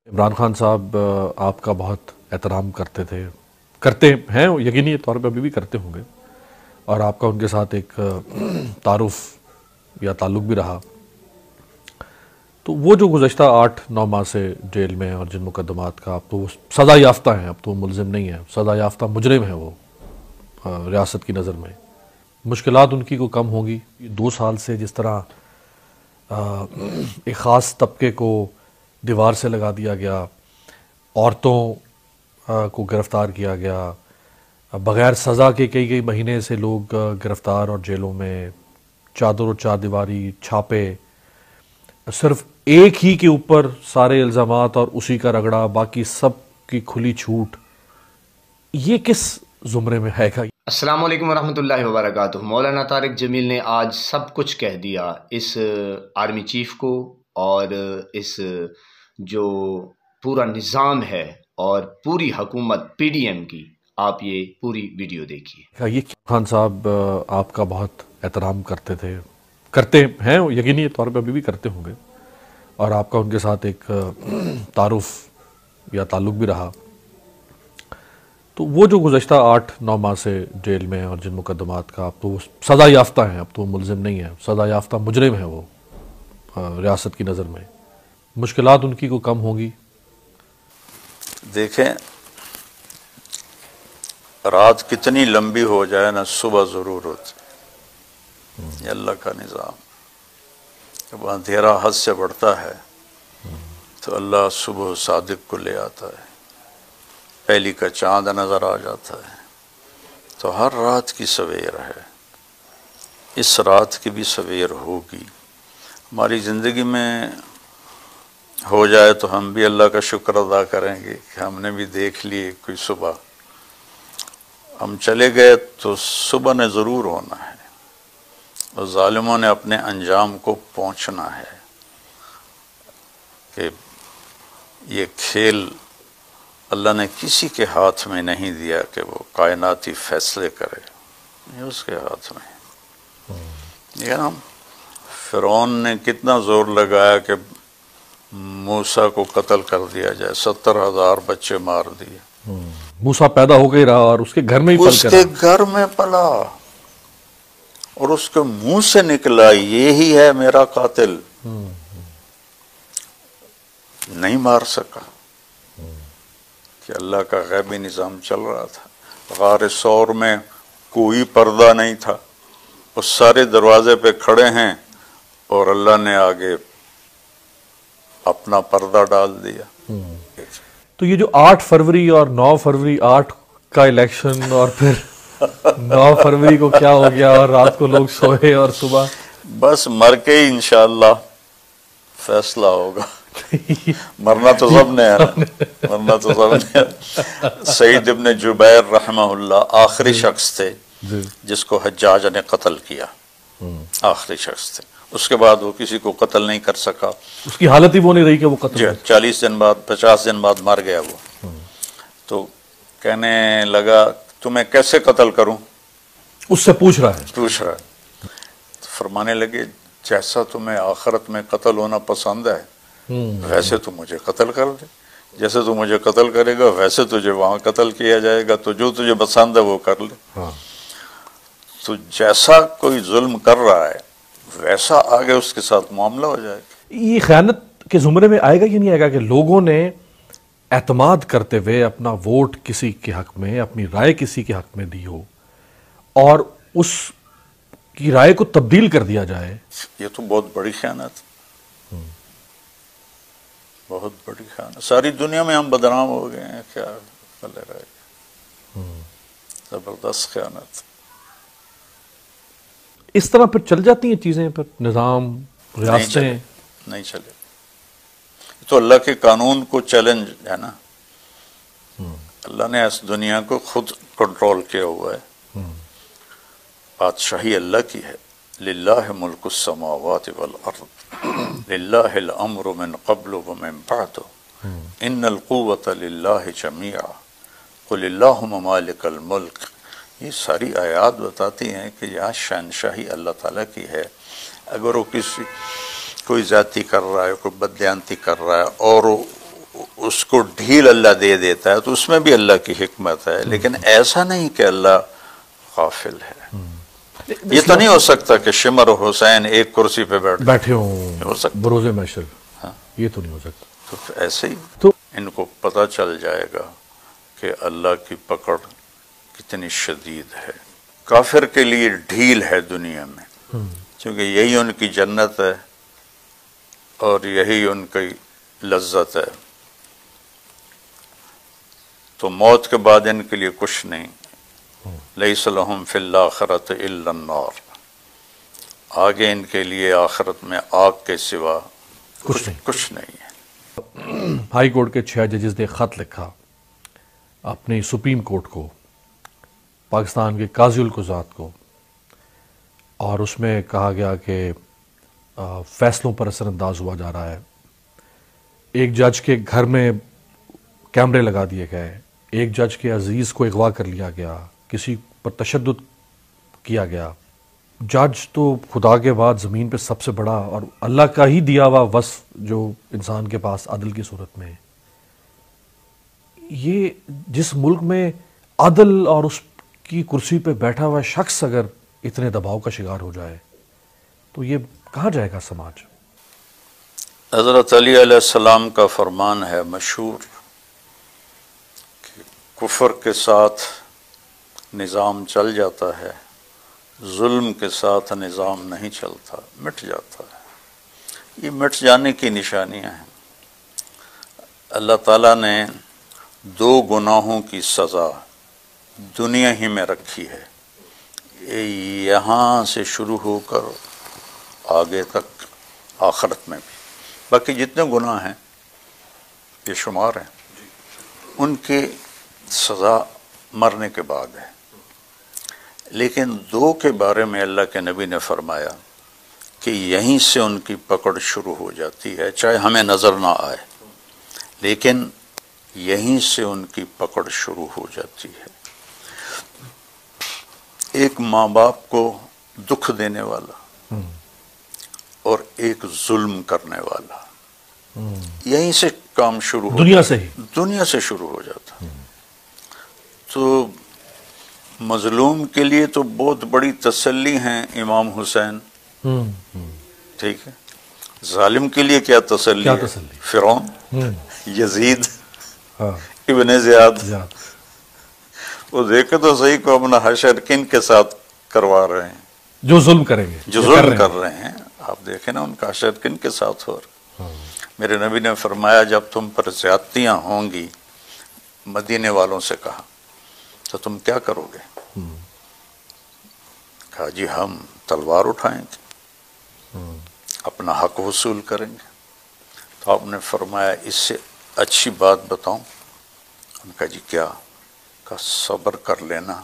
عمران خان صاحب آپ کا بہت احترام کرتے تھے، کرتے ہیں، یقینی طور پہ ابھی بھی کرتے ہوں گے، اور آپ کا ان کے ساتھ ایک تعارف یا تعلق بھی رہا۔ تو وہ جو گزشتہ 8-9 ماہ سے جیل میں ہیں اور جن مقدمات کا، اب تو وہ سزا یافتہ ہیں، اب تو وہ ملزم نہیں ہیں، سزا یافتہ مجرم ہیں وہ ریاست کی نظر میں، مشکلات ان کی کو کم ہوں گی۔ 2 سال سے جس طرح ایک خاص طبقے کو دیوار سے لگا دیا گیا، عورتوں کو گرفتار کیا گیا، بغیر سزا کے کئی مہینے سے لوگ گرفتار اور جیلوں میں، چادر و چار دیواری، چھاپے، صرف ایک ہی کے اوپر سارے الزامات اور اسی کا رگڑا، باقی سب کی کھلی چھوٹ، یہ کس زمرے میں ہے گا؟ السلام علیکم ورحمۃ اللہ وبرکاتہ۔ مولانا طارق جمیل نے آج سب کچھ کہہ دیا اس آرمی چیف کو، اور اس جو پورا نظام ہے اور پوری حکومت پی ڈی ایم کی۔ آپ یہ پوری ویڈیو دیکھیے۔ یہ خان صاحب آپ کا بہت احترام کرتے تھے، کرتے ہیں، یقینی طور پہ ابھی بھی کرتے ہوں گے، اور آپ کا ان کے ساتھ ایک تعارف یا تعلق بھی رہا۔ تو وہ جو گزشتہ 8-9 ماہ سے جیل میں ہیں اور جن مقدمات کا، اب تو وہ سزا یافتہ ہیں، اب تو وہ ملزم نہیں ہیں، سزا یافتہ مجرم ہیں وہ ریاست کی نظر میں، مشکلات ان کی کو کم ہوں گی؟ دیکھیں، رات کتنی لمبی ہو جائے نا، صبح ضرور ہوتی، یہ اللہ کا نظام۔ جب اندھیرا حد سے بڑھتا ہے تو اللہ صبح صادق کو لے آتا ہے، پہلی کا چاند نظر آ جاتا ہے۔ تو ہر رات کی سویر ہے، اس رات کی بھی سویر ہوگی۔ ہماری زندگی میں ہو جائے تو ہم بھی اللہ کا شکر ادا کریں گے کہ ہم نے بھی دیکھ لی کوئی صبح۔ ہم چلے گئے تو صبح نے ضرور ہونا ہے، اور ظالموں نے اپنے انجام کو پہنچنا ہے، کہ یہ کھیل اللہ نے کسی کے ہاتھ میں نہیں دیا کہ وہ کائناتی فیصلے کرے، یہ اس کے ہاتھ میں ہے۔ یہ نا فرعون نے کتنا زور لگایا کہ موسیٰ کو قتل کر دیا جائے، 70,000 بچے مار دیے۔ موسیٰ پیدا ہو گئی رہا اور اس کے گھر میں ہی پل اس کے کے رہا، گھر میں پلا، اور اس کے منہ سے نکلا یہی ہے میرا قاتل، نہیں مار سکا کہ اللہ کا غیبی نظام چل رہا تھا۔ غار ثور میں کوئی پردہ نہیں تھا، اس سارے دروازے پہ کھڑے ہیں اور اللہ نے آگے اپنا پردہ ڈال دیا۔ تو یہ جو 8 فروری اور 9 فروری 8 کا الیکشن، اور پھر 9 فروری کو کیا ہو گیا اور رات کو لوگ سوئے اور صبح بس مر کے ہی انشاءاللہ فیصلہ ہوگا۔ مرنا تو سب نے ہے نا، مرنا تو سب نے ہے۔ سعید ابن جبیر رحمہ اللہ آخری شخص تھے جس کو حجاج نے قتل کیا، آخری شخص تھے۔ اس کے بعد وہ کسی کو قتل نہیں کر سکا، اس کی حالت ہی وہ نہیں رہی کہ وہ قتل ہو۔ 40 دن بعد 50 دن بعد مر گیا وہ۔ تو کہنے لگا تمہیں کیسے قتل کروں، اس سے پوچھ رہا ہے، تو فرمانے لگے جیسا تمہیں آخرت میں قتل ہونا پسند ہے ویسے تو مجھے قتل کر دے، جیسے تو مجھے قتل کرے گا ویسے تجھے وہاں قتل کیا جائے گا، تو جو تجھے پسند ہے وہ کر لے۔ تو جیسا کوئی ظلم کر رہا ہے ویسا آگے اس کے ساتھ معاملہ ہو جائے گا۔ یہ خیانت کے زمرے میں آئے گا کہ نہیں آئے گا کہ لوگوں نے اعتماد کرتے ہوئے اپنا ووٹ کسی کے حق میں، اپنی رائے کسی کے حق میں دی ہو، اور اس کی رائے کو تبدیل کر دیا جائے؟ یہ تو بہت بڑی خیانت، بہت بڑی خیانت۔ ساری دنیا میں ہم بدنام ہو گئے ہیں، کیا بھلے رہے گا، زبردست خیانت۔ اس طرح پھر چل جاتی ہیں چیزیں، پھر نظام، ریاستیں؟ نہیں چلے، تو اللہ کے قانون کو چیلنج ہے نا۔ اللہ نے اس دنیا کو خود کنٹرول کیا ہوا ہے، بادشاہی اللہ کی ہے۔ للہ ملک السماوات والارض للہ الامر من قبل ومن بعد ان القوۃ للہ جمیعا قل اللہم مالک الملک۔ یہ ساری آیات بتاتی ہیں کہ یہاں شہنشاہی اللہ تعالیٰ کی ہے۔ اگر وہ کوئی زیادتی کر رہا ہے، کوئی بددیانتی کر رہا ہے، اور اس کو ڈھیل اللہ دے دیتا ہے تو اس میں بھی اللہ کی حکمت ہے، لیکن ایسا نہیں کہ اللہ غافل ہے۔ یہ تو نہیں ہو سکتا کہ شمر و حسین ایک کرسی پہ بیٹھے ہوں ہو سکتا بروز محشر، یہ تو نہیں ہو سکتا۔ تو ایسے ہی تو ان کو پتہ چل جائے گا کہ اللہ کی پکڑ کتنی شدید ہے۔ کافر کے لیے ڈھیل ہے دنیا میں، کیونکہ یہی ان کی جنت ہے اور یہی ان کی لذت ہے، تو موت کے بعد ان کے لیے کچھ نہیں۔ لیس لہم فی الآخرۃ الا النار، آگے ان کے لیے آخرت میں آگ کے سوا کچھ نہیں ہے۔ ہائی کورٹ کے 6 ججز نے خط لکھا اپنی سپریم کورٹ کو، پاکستان کے قاضی القضات کو، اور اس میں کہا گیا کہ فیصلوں پر اثر انداز ہوا جا رہا ہے۔ ایک جج کے گھر میں کیمرے لگا دیے گئے، ایک جج کے عزیز کو اغوا کر لیا گیا، کسی پر تشدد کیا گیا۔ جج تو خدا کے بعد زمین پہ سب سے بڑا اور اللہ کا ہی دیا ہوا وصف جو انسان کے پاس عدل کی صورت میں ہے۔ یہ جس ملک میں عدل اور اس کی کرسی پہ بیٹھا ہوا شخص اگر اتنے دباؤ کا شکار ہو جائے تو یہ کہاں جائے گا سماج؟ حضرت علی علیہ السلام کا فرمان ہے مشہور کہ کفر کے ساتھ نظام چل جاتا ہے، ظلم کے ساتھ نظام نہیں چلتا، مٹ جاتا ہے۔ یہ مٹ جانے کی نشانیاں ہیں۔ اللہ تعالیٰ نے 2 گناہوں کی سزا دنیا ہی میں رکھی ہے، یہاں سے شروع ہو کر آگے تک آخرت میں بھی۔ باقی جتنے گناہ ہیں یہ شمار ہیں، ان کی سزا مرنے کے بعد ہے، لیکن 2 کے بارے میں اللہ کے نبی نے فرمایا کہ یہیں سے ان کی پکڑ شروع ہو جاتی ہے، چاہے ہمیں نظر نہ آئے، لیکن یہیں سے ان کی پکڑ شروع ہو جاتی ہے۔ ایک ماں باپ کو دکھ دینے والا اور ایک ظلم کرنے والا، یہیں سے کام شروع ہو دنیا سے شروع ہو جاتا۔ تو مظلوم کے لیے تو بہت بڑی تسلی ہیں امام حسین، ٹھیک ہے، ظالم کے لیے کیا تسلی ہے؟ فرعون، یزید، ابن زیاد، وہ دیکھے تو صحیح کو اپنا حشر کن کے ساتھ کروا رہے ہیں، جو ظلم کریں گے، جو ظلم کر رہے ہیں۔ آپ دیکھیں نا ان کا حشر کن کے ساتھ ہو رہا۔ میرے نبی نے فرمایا جب تم پر زیادتیاں ہوں گی، مدینے والوں سے کہا تو تم کیا کرو گے؟ کہا جی ہم تلوار اٹھائیں گے، اپنا حق وصول کریں گے۔ تو آپ نے فرمایا اس سے اچھی بات بتاؤں؟ ان کا جی کیا؟ کہا صبر کر لینا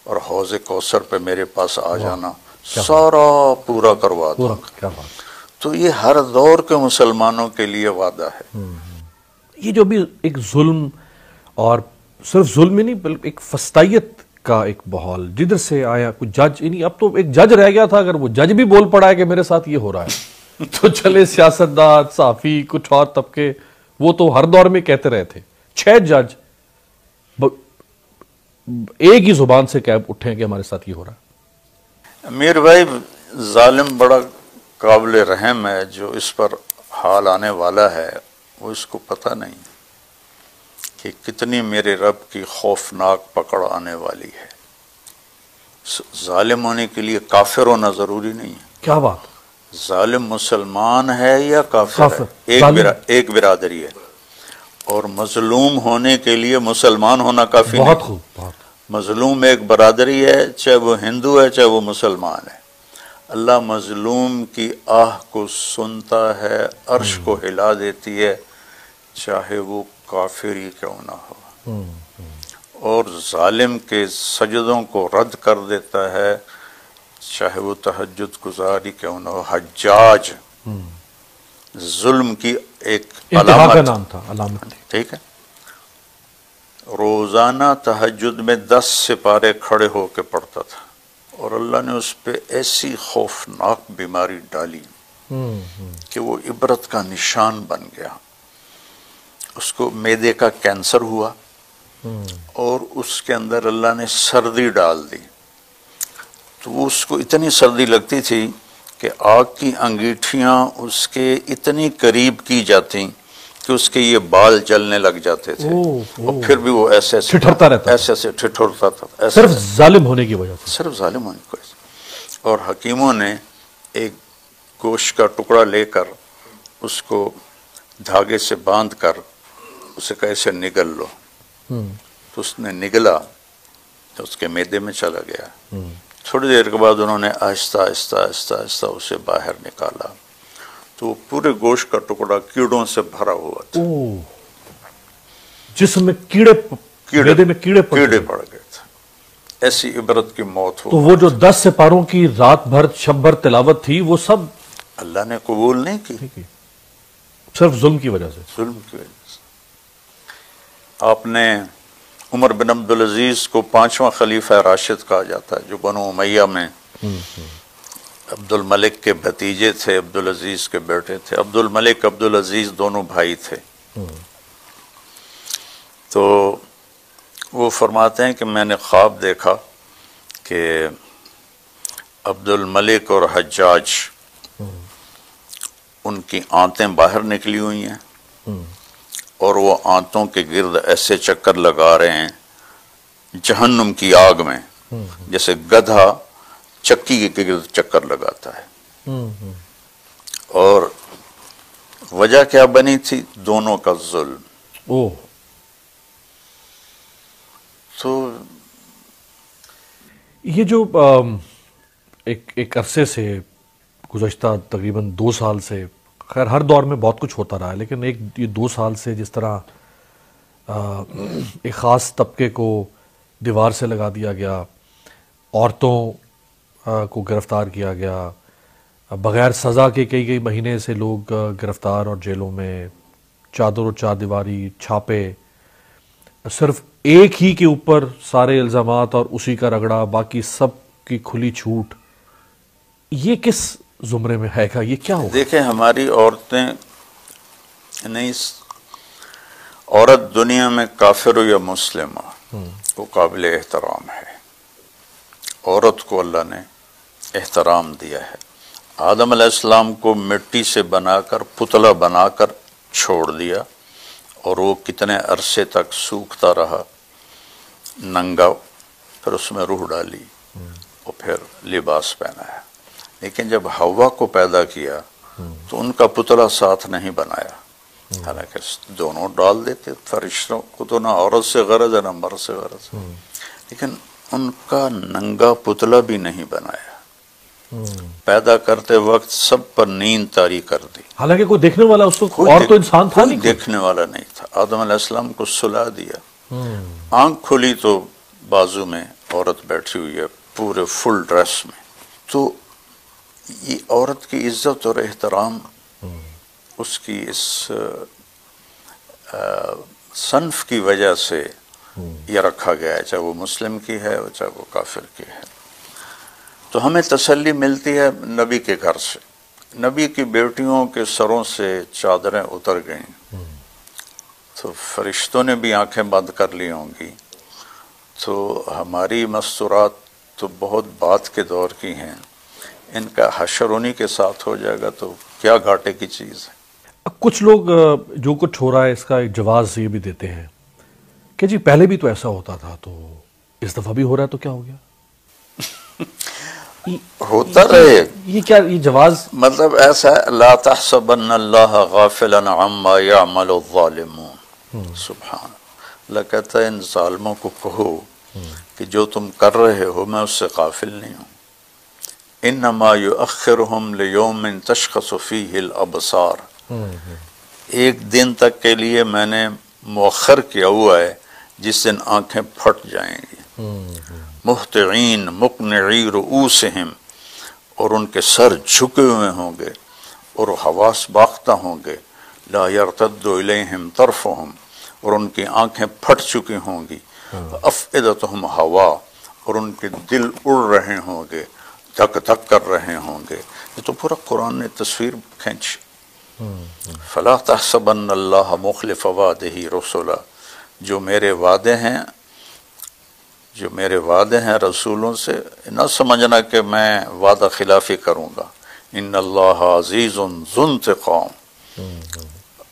اور حوض کوثر پہ میرے پاس آ جانا، سارا پورا کروا دوں گا۔ تو یہ ہر دور کے مسلمانوں کے لیے وعدہ ہے۔ یہ جو بھی ایک ظلم، اور صرف ظلم ہی نہیں بلکہ ایک فسطائیت کا ایک ماحول جدھر سے آیا، کوئی جج ہی نہیں، اب تو ایک جج رہ گیا تھا، اگر وہ جج بھی بول پڑا ہے کہ میرے ساتھ یہ ہو رہا ہے تو چلے سیاستدان، صحافی، کچھ اور طبقے، وہ تو ہر دور میں کہتے رہے تھے۔ 6 جج ایک ہی زبان سے کہہ اٹھے کہ ہمارے ساتھ یہ ہو رہا ہے۔ امیر بھائی ظالم بڑا قابل رحم ہے، جو اس پر حال آنے والا ہے وہ اس کو پتہ نہیں کہ کتنی میرے رب کی خوفناک پکڑ آنے والی ہے۔ ظالم ہونے کے لیے کافر ہونا ضروری نہیں ہے۔ کیا بات؟ ظالم مسلمان ہے یا کافر ہے، ایک برادری ہے، اور مظلوم ہونے کے لیے مسلمان ہونا کافی نہیں۔ بہت خوب، بہت۔ مظلوم ایک برادری ہے، چاہے وہ ہندو ہے چاہے وہ مسلمان ہے۔ اللہ مظلوم کی آہ کو سنتا ہے، عرش کو ہلا دیتی ہے، چاہے وہ کافر ہی کیوں نہ ہو، اور ظالم کے سجدوں کو رد کر دیتا ہے، چاہے وہ تہجد گزاری کیوں نہ ہو۔ حجاج ظلم کی ایک انتہا کا نام تھا، علامت تھی، ٹھیک ہے۔ روزانہ تہجد میں 10 سپارے کھڑے ہو کے پڑھتا تھا، اور اللہ نے اس پہ ایسی خوفناک بیماری ڈالی کہ وہ عبرت کا نشان بن گیا۔ اس کو معدے کا کینسر ہوا اور اس کے اندر اللہ نے سردی ڈال دی، تو اس کو اتنی سردی لگتی تھی کہ آگ کی انگیٹھیاں اس کے اتنی قریب کی جاتی کہ اس کے یہ بال جلنے لگ جاتے تھے، اور پھر بھی وہ ایسے ایسے ٹھٹھرتا رہتا، ایسے ایسے ٹھٹھرتا تھا، صرف ظالم ہونے کی وجہ سے، صرف ظالم ہونے کی وجہ سے۔ اور حکیموں نے ایک گوشت کا ٹکڑا لے کر اس کو دھاگے سے باندھ کر اسے کہا اسے نگل لو، تو اس نے نگلا تو اس کے معدے میں چلا گیا۔ تھوڑی دیر کے بعد انہوں نے آہستہ آہستہ آہستہ آہستہ اسے باہر نکالا تو پورے گوشت کا ٹکڑا کیڑوں سے بھرا ہوا تھا، جسم میں معدے میں کیڑے پڑ گئے تھے۔ ایسی عبرت کی موت ہو، تو وہ جو 10 سپاروں کی رات بھر شب بھر تلاوت تھی وہ سب اللہ نے قبول نہیں کی، صرف ظلم کی وجہ سے، ظلم کی وجہ سے۔ آپ نے عمر بن عبدالعزیز کو 5واں خلیفہ راشد کہا جاتا ہے، جو بنو امیہ میں عبد الملک کے بھتیجے تھے، عبدالعزیز کے بیٹے تھے۔ عبد الملک عبدالعزیز دونوں بھائی تھے۔ تو وہ فرماتے ہیں کہ میں نے خواب دیکھا کہ عبد الملک اور حجاج ان کی آنتیں باہر نکلی ہوئی ہیں اور وہ آنتوں کے گرد ایسے چکر لگا رہے ہیں جہنم کی آگ میں، جیسے گدھا چکی کے گرد چکر لگاتا ہے۔ اور وجہ کیا بنی تھی؟ دونوں کا ظلم۔ تو یہ جو ایک عرصے سے گزشتہ تقریباً 2 سال سے، خیر ہر دور میں بہت کچھ ہوتا رہا ہے، لیکن یہ 2 سال سے جس طرح ایک خاص طبقے کو دیوار سے لگا دیا گیا، عورتوں کو گرفتار کیا گیا، بغیر سزا کے کئی مہینے سے لوگ گرفتار اور جیلوں میں، چادر و چاردیواری، چھاپے، صرف ایک ہی کے اوپر سارے الزامات اور اسی کا رگڑا، باقی سب کی کھلی چھوٹ، یہ کس زمرے میں ہے گا؟ یہ کیا ہوگا؟ دیکھیں ہماری عورتیں نہیں، عورت دنیا میں کافر ہو یا مسلم ہو وہ قابل احترام ہے۔ عورت کو اللہ نے احترام دیا ہے۔ آدم علیہ السلام کو مٹی سے بنا کر پتلا بنا کر چھوڑ دیا اور وہ کتنے عرصے تک سوکھتا رہا ننگا، پھر اس میں روح ڈالی اور پھر لباس پہنایا۔ لیکن جب حوا کو پیدا کیا تو ان کا پتلا ساتھ نہیں بنایا، حالانکہ دونوں ڈال دیتے۔ فرشتوں کو تو نہ عورت سے غرض ہے نہ مرد سے غرض، لیکن ان کا ننگا پتلا بھی نہیں بنایا۔ پیدا کرتے وقت سب پر نیند طاری کر دی، حالانکہ کوئی دیکھنے والا اس کو، اور تو انسان تھا نہیں، دیکھنے والا نہیں تھا۔ آدم علیہ السلام کو سلا دیا، آنکھ کھلی تو بازو میں عورت بیٹھی ہوئی ہے پورے فل ڈریس میں۔ تو یہ عورت کی عزت اور احترام اس کی اس صنف کی وجہ سے یہ رکھا گیا ہے، چاہے وہ مسلم کی ہے اور چاہے وہ کافر کی ہے۔ تو ہمیں تسلی ملتی ہے نبی کے گھر سے۔ نبی کی بیٹیوں کے سروں سے چادریں اتر گئیں تو فرشتوں نے بھی آنکھیں بند کر لی ہوں گی، تو ہماری مستورات تو بہت بعد کے دور کی ہیں، ان کا حشر انہی کے ساتھ ہو جائے گا تو کیا گھاٹے کی چیز ہے۔ کچھ لوگ جو کچھ ہو رہا ہے اس کا ایک جواز یہ بھی دیتے ہیں کہ جی پہلے بھی تو ایسا ہوتا تھا، تو اس دفعہ بھی ہو رہا ہے تو کیا ہو گیا؟ ہوتا رہے، یہ کیا یہ جواز مطلب ایسا ہے، لا تحسبن اللہ غافلا عما يعمل الظالمون۔ سبحان اللہ کہتا ہے ان ظالموں کو کہو کہ جو تم کر رہے ہو میں اس سے غافل نہیں ہوں۔ انما یؤخرہم لیوم تشخص فیہ الابصار، ایک دن تک کے لیے میں نے مؤخر کیا ہوا ہے جس دن آنکھیں پھٹ جائیں گی۔ مہطعین مقنعی رؤوسہم، اور ان کے سر جھکے ہوئے ہوں گے اور حواس باختہ ہوں گے۔ لا یرتد الیہم طرفہم، اور ان کی آنکھیں پھٹ چکی ہوں گی۔ افئدتہم ہوا، اور ان کے دل اڑ رہے ہوں گے، دھک دھک کر رہے ہوں گے۔ یہ تو پورا قرآن نے تصویر کھینچی۔ فلا تحسبن اللہ مخلف وعدہ رسولا، جو میرے وعدے ہیں رسولوں سے نہ سمجھنا کہ میں وعدہ خلافی کروں گا. ان اللہ عزیز ذو انتقام،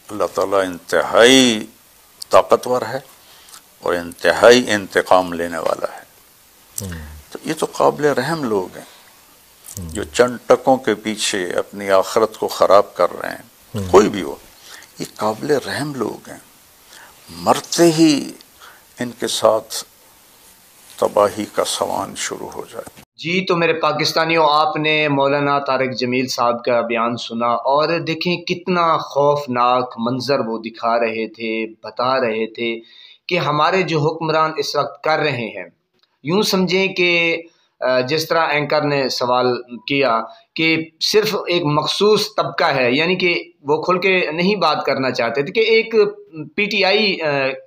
اللہ تعالیٰ انتہائی طاقتور ہے اور انتہائی انتقام لینے والا ہے. تو یہ تو قابل رحم لوگ ہیں جو چند ٹکوں کے پیچھے اپنی آخرت کو خراب کر رہے ہیں. کوئی بھی ہو، یہ قابل رحم لوگ ہیں. مرتے ہی ان کے ساتھ تباہی کا سامان شروع ہو جائے. جی تو میرے پاکستانیوں، آپ نے مولانا طارق جمیل صاحب کا بیان سنا، اور دیکھیں کتنا خوفناک منظر وہ دکھا رہے تھے، بتا رہے تھے کہ ہمارے جو حکمران اس وقت کر رہے ہیں، یوں سمجھیں کہ جس طرح اینکر نے سوال کیا کہ صرف ایک مخصوص طبقہ ہے، یعنی کہ وہ کھل کے نہیں بات کرنا چاہتے تھے کہ ایک پی ٹی آئی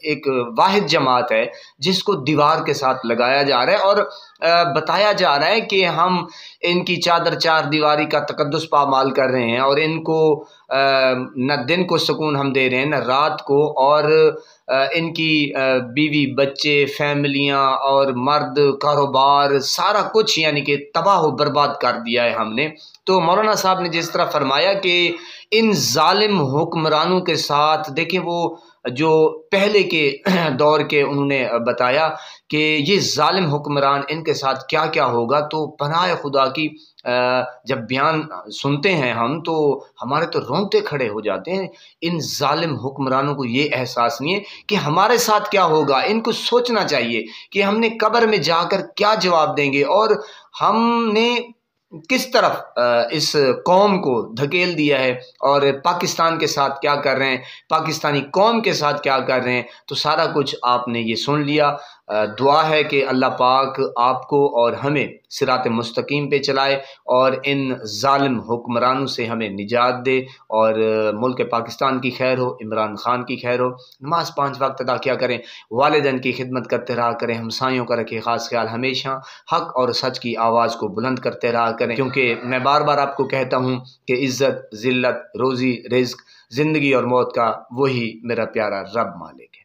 ایک واحد جماعت ہے جس کو دیوار کے ساتھ لگایا جا رہا ہے، اور بتایا جا رہا ہے کہ ہم ان کی چادر چار دیواری کا تقدس پامال کر رہے ہیں، اور ان کو نہ دن کو سکون ہم دے رہے ہیں نہ رات کو، اور ان کی بیوی بچے فیملیاں اور مرد کاروبار سارا کچھ یعنی کہ تباہ و برباد کر دیا ہے ہم نے. تو مولانا صاحب نے جس طرح فرمایا کہ ان ظالم حکمرانوں کے ساتھ دیکھیں، وہ جو پہلے کے دور کے انہوں نے بتایا کہ یہ ظالم حکمران ان کے ساتھ کیا کیا ہوگا. تو پناہ خدا کی جب بیان سنتے ہیں ہم تو ہمارے تو رونگٹے کھڑے ہو جاتے ہیں. ان ظالم حکمرانوں کو یہ احساس نہیں ہے کہ ہمارے ساتھ کیا ہوگا. ان کو سوچنا چاہیے کہ ہم نے قبر میں جا کر کیا جواب دیں گے، اور ہم نے کس طرف اس قوم کو دھکیل دیا ہے، اور پاکستان کے ساتھ کیا کر رہے ہیں، پاکستانی قوم کے ساتھ کیا کر رہے ہیں. تو سارا کچھ آپ نے یہ سن لیا. دعا ہے کہ اللہ پاک آپ کو اور ہمیں صراط مستقیم پہ چلائے، اور ان ظالم حکمرانوں سے ہمیں نجات دے، اور ملک پاکستان کی خیر ہو، عمران خان کی خیر ہو. نماز 5 وقت ادا کیا کریں، والدین کی خدمت کرتے رہا کریں، ہمسایوں کا رکھے خاص خیال، ہمیشہ حق اور سچ کی آواز کو بلند کرتے رہا کریں، کیونکہ میں بار بار آپ کو کہتا ہوں کہ عزت، ذلت، روزی، رزق، زندگی اور موت کا وہی میرا پیارا رب مالک ہے.